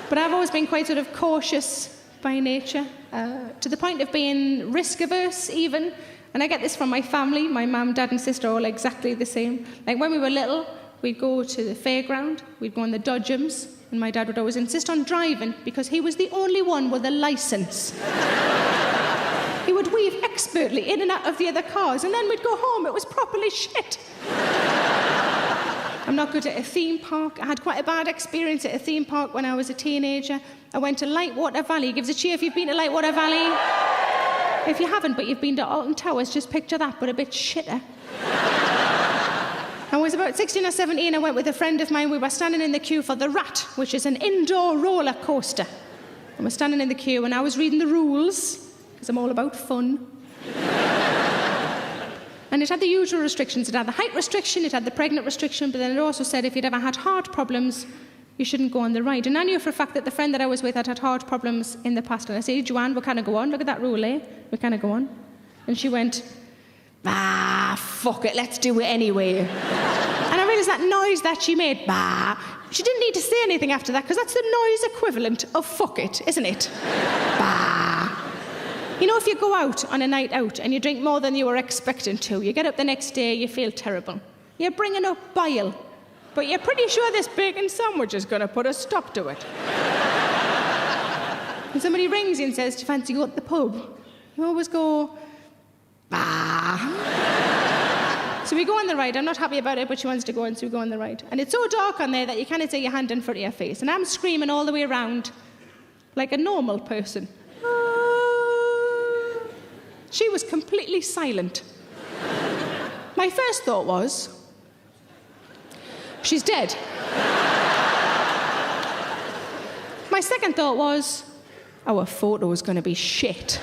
But I've always been quite sort of cautious by nature, to the point of being risk-averse even. And I get this from my family. My mum, dad and sister are all exactly the same. Like when we were little, we'd go to the fairground, we'd go on the Dodgems, and my dad would always insist on driving because he was the only one with a licence. He would weave expertly in and out of the other cars, and then we'd go home. It was properly shit. I'm not good at a theme park. I had quite a bad experience at a theme park when I was a teenager. I went to Lightwater Valley. Give us a cheer if you've been to Lightwater Valley. If you haven't, but you've been to Alton Towers, just picture that, but a bit shitter. I was about 16 or 17. I went with a friend of mine. We were standing in the queue for the Rat, which is an indoor roller coaster. And we're standing in the queue, and I was reading the rules, because I'm all about fun. And it had the usual restrictions. It had the height restriction, it had the pregnant restriction, but then it also said if you'd ever had heart problems, you shouldn't go on the ride. And I knew for a fact that the friend that I was with had heart problems in the past. And I said, Joanne, we kind of go on. Look at that rule, eh? We kind of go on. And she went, fuck it, let's do it anyway. And I realised that noise that she made, she didn't need to say anything after that, because that's the noise equivalent of fuck it, isn't it? You know, if you go out on a night out and you drink more than you were expecting to, you get up the next day, you feel terrible. You're bringing up bile, but you're pretty sure this bacon sandwich is going to put a stop to it. And somebody rings you and says, do you fancy going to the pub? You always go, So we go on the ride. I'm not happy about it, but she wants to go on, so we go on the ride. And it's so dark on there that you can't take your hand in front of your face. And I'm screaming all the way around like a normal person. She was completely silent. My first thought was, she's dead. My second thought was, our photo is going to be shit.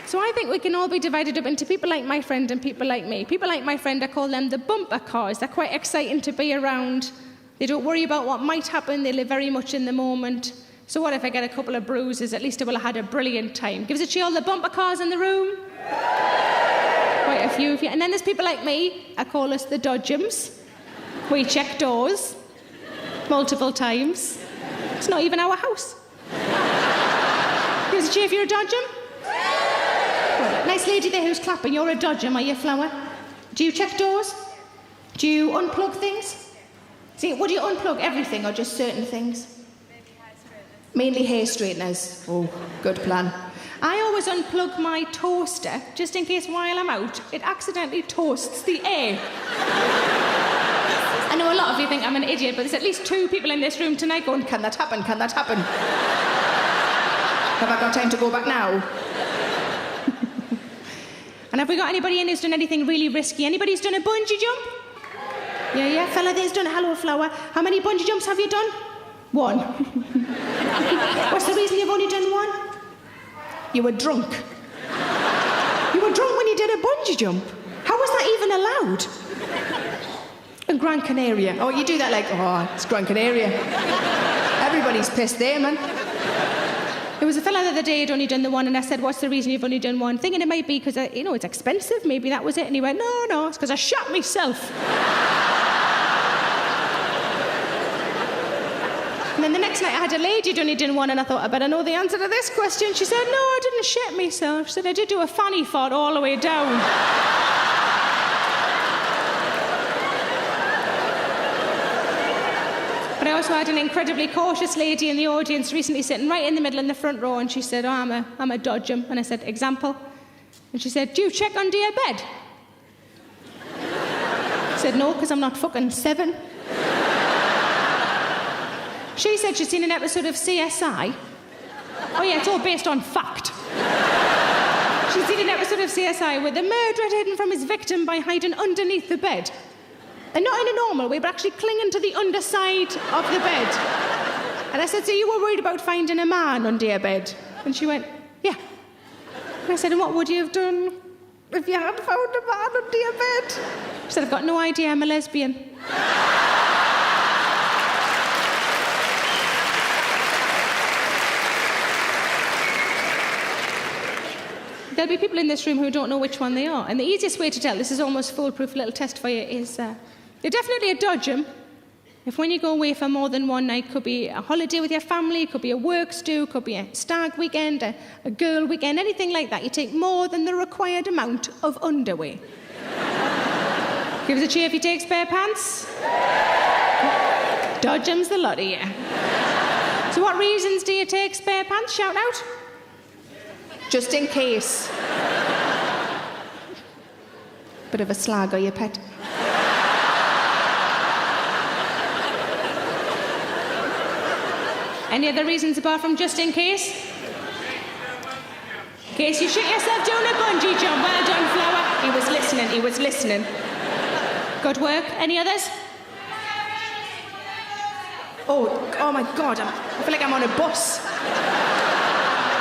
So I think we can all be divided up into people like my friend and people like me. People like my friend, I call them the bumper cars. They're quite exciting to be around. They don't worry about what might happen. They live very much in the moment. So what if I get a couple of bruises? At least I will have had a brilliant time. Give us a cheer, all the bumper cars in the room. Quite a few of you. And then there's people like me. I call us the Dodgems. We check doors multiple times. It's not even our house. Give us a cheer if you're a Dodgem. Nice lady there who's clapping. You're a Dodgem, are you, Flower? Do you check doors? Do you unplug things? See, would you unplug everything or just certain things? Mainly hair straighteners. Oh, good plan. I always unplug my toaster just in case while I'm out it accidentally toasts the air. I know a lot of you think I'm an idiot, but there's at least 2 people in this room tonight going, can that happen? Can that happen? Have I got time to go back now? And have we got anybody in who's done anything really risky? Anybody who's done a bungee jump? Yeah, fella there's done a hello flower. How many bungee jumps have you done? 1. What's the reason you've only done 1? You were drunk. You were drunk when you did a bungee jump. How was that even allowed? In Gran Canaria. Oh, you do that like, oh, it's Gran Canaria. Everybody's pissed there, man. There was a fella the other day who'd only done the 1, and I said, what's the reason you've only done 1? Thinking it might be because, it's expensive. Maybe that was it. And he went, no, it's because I shot myself. And then the next night I had a lady who'd only done 1, and I thought, I better know the answer to this question. She said, no, I didn't shit myself. She said, I did do a fanny fart all the way down. But I also had an incredibly cautious lady in the audience recently sitting right in the middle in the front row, and she said, oh, I'm a Dodgem. And I said, example? And she said, do you check under your bed? I said, no, because I'm not fucking 7. She said she'd seen an episode of CSI. Oh yeah, it's all based on fact. She'd seen an episode of CSI where the murderer had hidden from his victim by hiding underneath the bed. And not in a normal way, but actually clinging to the underside of the bed. And I said, so you were worried about finding a man under your bed? And she went, yeah. And I said, and what would you have done if you had found a man under your bed? She said, I've got no idea, I'm a lesbian. There'll be people in this room who don't know which one they are. And the easiest way to tell, this is almost foolproof little test for you, is you're definitely a Dodgem. If when you go away for more than one night, could be a holiday with your family, could be a work stew, could be a stag weekend, a girl weekend, anything like that, you take more than the required amount of underwear. Give us a cheer if you take spare pants. Dodgem's the lot of you. So what reasons do you take spare pants? Shout out. Just in case. Bit of a slag, are you, pet? Any other reasons apart from just in case? In case you shit yourself doing a bungee jump. Well done, Flower. He was listening. Good work. Any others? Oh my God, I feel like I'm on a bus.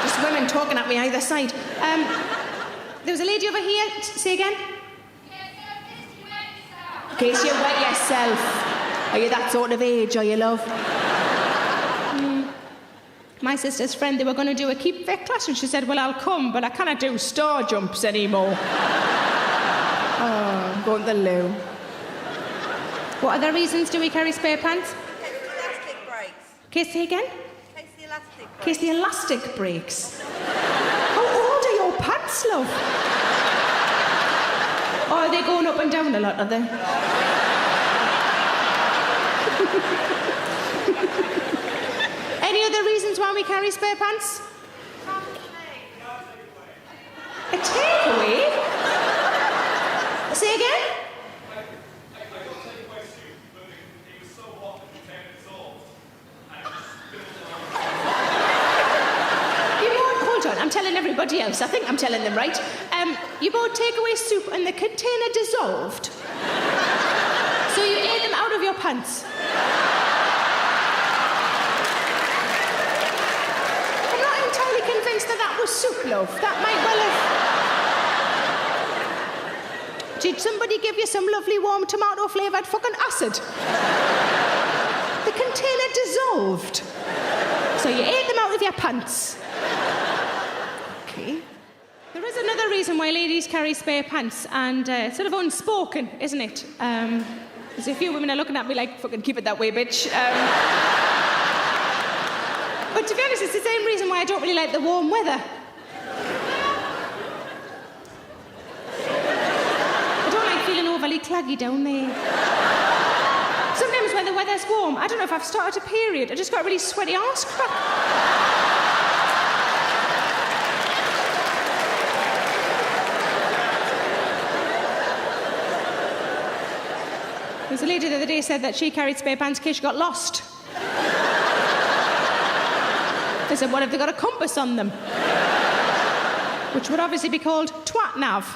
Just women talking at me either side. There was a lady over here. Say again? In case you wet yourself. Are you that sort of age, are you, love? My sister's friend, they were going to do a keep fit class, and she said, well, I'll come, but I cannot do star jumps anymore. Oh, I'm going to the loo. What other reasons do we carry spare pants? In case the elastic breaks. Okay, say again? In case the elastic breaks. In case the elastic breaks. How old are your pants, love? Or are they going up and down a lot, are they? Any other reasons why we carry spare pants? A takeaway? Say again? Hold on, I'm telling everybody else. I think I'm telling them right. You bought takeaway soup and the container dissolved. So you ate them out of your pants. I'm not entirely convinced that was soup, love. That might well have... Did somebody give you some lovely warm tomato-flavoured fucking acid? The container dissolved. So you ate them out of your pants. Okay. There is another reason why ladies carry spare pants, and it's sort of unspoken, isn't it? There's a few women are looking at me like, fucking keep it that way, bitch. But to be honest, it's the same reason why I don't really like the warm weather. I don't like feeling overly claggy down there. Sometimes when the weather's warm, I don't know if I've started a period, I just got a really sweaty arse crack. There was a lady the other day said that she carried spare pants in case she got lost. I said, what if they got a compass on them? Which would obviously be called twat nav.